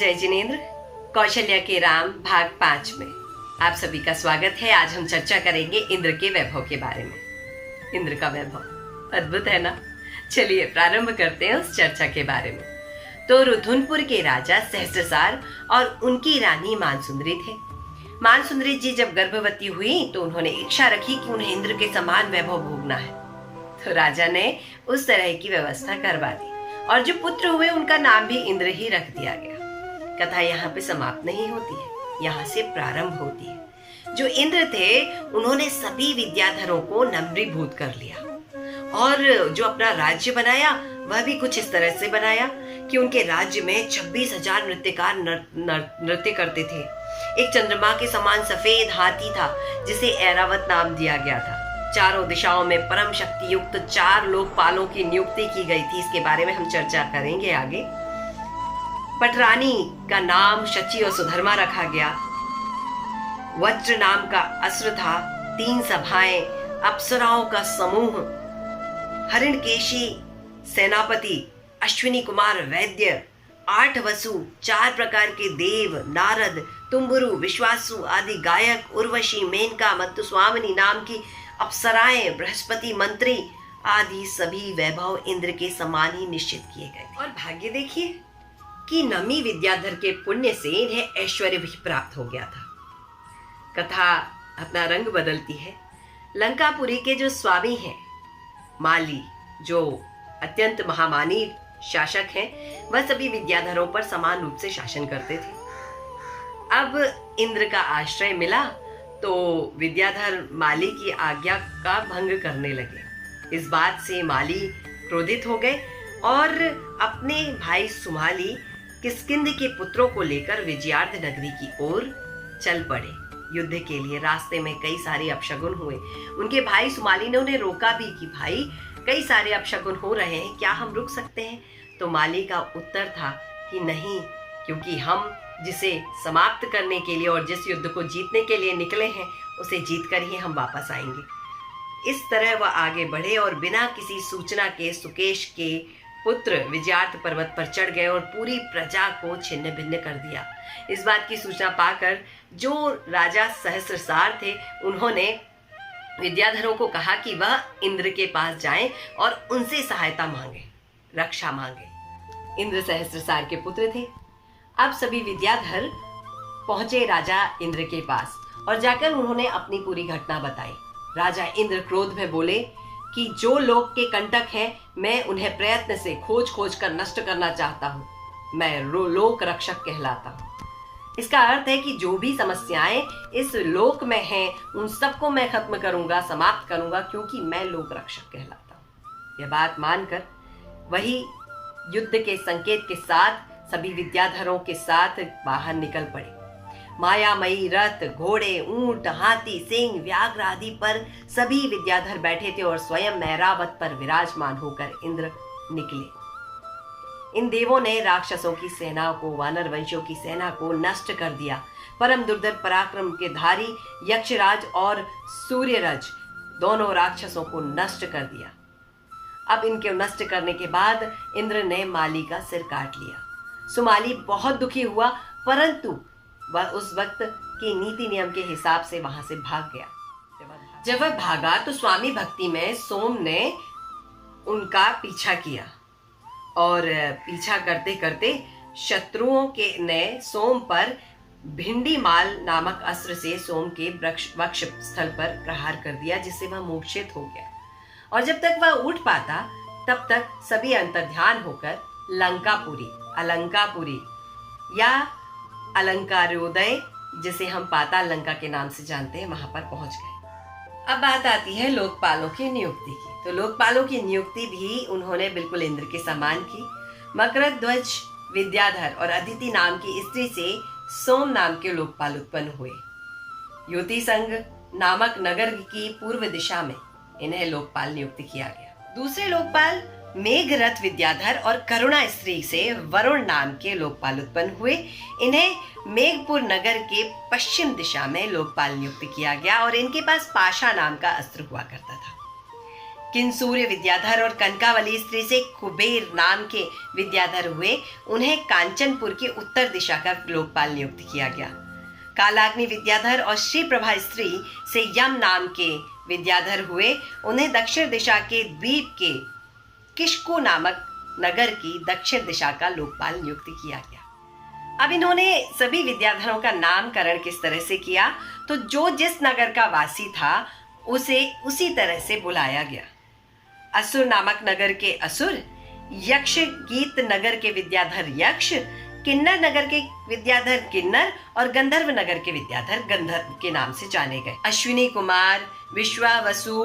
जय जिनेन्द्र। कौशल्या के राम भाग 5 में आप सभी का स्वागत है। आज हम चर्चा करेंगे इंद्र के वैभव के बारे में। इंद्र का वैभव अद्भुत है ना। चलिए प्रारंभ करते हैं उस चर्चा के बारे में। तो रुधुनपुर के राजा सहस्त्रसार और उनकी रानी मानसुंदरी थे। मानसुंदरी जी जब गर्भवती हुई तो उन्होंने इच्छा रखी कि उन्हें इंद्र के समान वैभव भोगना है। तो राजा ने उस तरह की व्यवस्था करवा दी और जो पुत्र हुए उनका नाम भी इंद्र ही रख दिया गया। कथा यहाँ पे समाप्त नहीं होती है, यहाँ से प्रारंभ होती है। जो इंद्र थे उन्होंने सभी विद्याधरों को नम्रीभूत कर लिया और जो अपना राज्य बनाया वह भी कुछ इस तरह से बनाया कि उनके राज्य में 26,000 नृत्यकार नृत्य करते थे। एक चंद्रमा के समान सफेद हाथी था जिसे ऐरावत नाम दिया गया था। चारों दिशाओं में परम शक्ति युक्त 4 लोकपालों की नियुक्ति की गई थी। इसके बारे में हम चर्चा करेंगे आगे। पटरानी का नाम शची और सुधर्मा रखा गया। वज्र नाम का अस्त्र था। 3 सभाएं, अप्सराओं का समूह, हरिणकेशी सेनापति, अश्विनी कुमार वैद्य, 8 वसु, 4 प्रकार के देव, नारद, तुम्बुरु, विश्वासु आदि गायक, उर्वशी, मेनका, मत्तुस्वामिनी नाम की अप्सराएं, बृहस्पति मंत्री आदि सभी वैभव इंद्र के समान ही निश्चित किए गए थे। और भाग्य देखिए कि नमी विद्याधर के पुण्य से इन्हें ऐश्वर्य भी प्राप्त हो गया था। कथा अपना रंग बदलती है। लंकापुरी के जो स्वामी हैं माली, जो अत्यंत महामानी शासक हैं, वह सभी विद्याधरों पर समान रूप से शासन करते थे। अब इंद्र का आश्रय मिला तो विद्याधर माली की आज्ञा का भंग करने लगे। इस बात से माली क्रोधित हो गए और अपने भाई सुमाली किष्किंध के पुत्रों को लेकर विजयार्थ नगरी की ओर चल पड़े युद्ध के लिए। रास्ते में कई सारे अपशगुन हुए। उनके भाई सुमाली ने उन्हें रोका भी कि भाई कई सारे अपशगुन हो रहे हैं, क्या हम रुक सकते हैं? तो माली का उत्तर था कि नहीं, क्योंकि हम जिसे समाप्त करने के लिए और जिस युद्ध को जीतने के लिए निकले हैं उसे जीतकर ही हम वापस आएंगे। इस तरह वह आगे बढ़े और बिना किसी सूचना के सुकेश के पुत्र विजयार्थ पर्वत पर चढ़ गए और पूरी प्रजा को छिन्न भिन्न कर दिया। इस बात की सूचना पाकर जो राजा सहस्त्रसार थे उन्होंने विद्याधरों को कहा कि वह इंद्र के पास जाएं और उनसे सहायता मांगे, रक्षा मांगे। इंद्र सहस्त्रसार के पुत्र थे। अब सभी विद्याधर पहुंचे राजा इंद्र के पास और जाकर उन्होंने अपनी पूरी घटना बताई। राजा इंद्र क्रोध में बोले कि जो लोक के कंटक हैं मैं उन्हें प्रयत्न से खोज कर नष्ट करना चाहता हूँ। मैं लोक रक्षक कहलाता हूँ। इसका अर्थ है कि जो भी समस्याएं इस लोक में हैं उन सबको मैं खत्म करूंगा, समाप्त करूंगा, क्योंकि मैं लोक रक्षक कहलाता हूँ। यह बात मानकर वही युद्ध के संकेत के साथ सभी विद्याधरों के साथ बाहर निकल पड़े। मायामयी रथ, घोड़े, ऊंट, हाथी, सिंह, व्याघ्र आदि पर सभी विद्याधर बैठे थे और स्वयं ऐरावत पर विराजमान होकर इंद्र निकले। इन देवों ने राक्षसों की सेना को, वानर वंशियों की सेना को नष्ट कर दिया। परम दुर्धर पराक्रम के धारी यक्षराज और सूर्यरज दोनों राक्षसों को नष्ट कर दिया। अब इनके नष्ट करने के बाद इंद्र ने माली का सिर काट लिया। सुमाली बहुत दुखी हुआ, परंतु वह उस वक्त की नीति नियम के हिसाब से वहां से भाग गया। जब वह भागा तो स्वामी भक्ति में सोम ने उनका पीछा किया और पीछा करते करते शत्रुओं के ने सोम पर भिंडी माल नामक अस्त्र से सोम के वक्ष स्थल पर प्रहार कर दिया, जिससे वह मूर्छित हो गया। और जब तक वह उठ पाता तब तक सभी अंतर्ध्यान होकर लंकापुरी, अलंकापुरी या अलंकारोदय, जिसे हम पाताल लंका के नाम से जानते हैं, वहां पर पहुंच गए। अब बात आती है लोकपालों की नियुक्ति की। तो लोकपालों की नियुक्ति भी उन्होंने बिल्कुल इंद्र के समान की। मकरध्वज, विद्याधर और अदिति नाम की स्त्री से सोम नाम के लोकपाल उत्पन्न हुए। युति संघ नामक नगर की पूर्व दिशा में इन्हें लोकपाल नियुक्त किया गया। दूसरे लोकपाल मेघरथ विद्याधर और करुणा स्त्री से वरुण नाम के लोकपाल उत्पन्न हुए। इन्हें मेघपुर नगर के पश्चिम दिशा में लोकपाल नियुक्त किया गया और इनके पास पाशा नाम का अस्त्र हुआ करता था। किंसूर्य विद्याधर और कनकावली स्त्री से कुबेर नाम के विद्याधर हुए। उन्हें कांचनपुर की उत्तर दिशा का लोकपाल नियुक्त किया गया। कालाग्नि विद्याधर और श्री प्रभा स्त्री से यम नाम के विद्याधर हुए। उन्हें दक्षिण दिशा के द्वीप के किशको नामक नगर की दक्षिण दिशा का लोकपाल नियुक्त किया गया। अब इन्होंने सभी विद्याधरों का नामकरण किस तरह से किया, तो जो जिस नगर का वासी था उसे उसी तरह से बुलाया गया। असुर नामक नगर के असुर, यक्ष गीत नगर के विद्याधर यक्ष, किन्नर नगर के विद्याधर किन्नर और गंधर्व नगर के विद्याधर गंधर्व के नाम से जाने गए। अश्विनी कुमार, विश्वावसु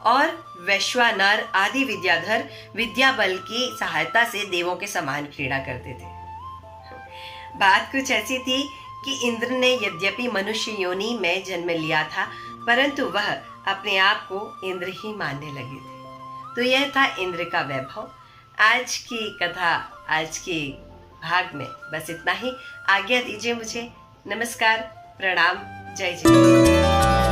और वैश्वानर आदि विद्याधर विद्या बल की सहायता से देवों के समान क्रीड़ा करते थे। बात कुछ ऐसी थी कि इंद्र ने यद्यपि मनुष्य योनि में जन्म लिया था, परंतु वह अपने आप को इंद्र ही मानने लगे थे। तो यह था इंद्र का वैभव। आज की कथा, आज के भाग में बस इतना ही। आज्ञा दीजिए मुझे। नमस्कार, प्रणाम, जय जय।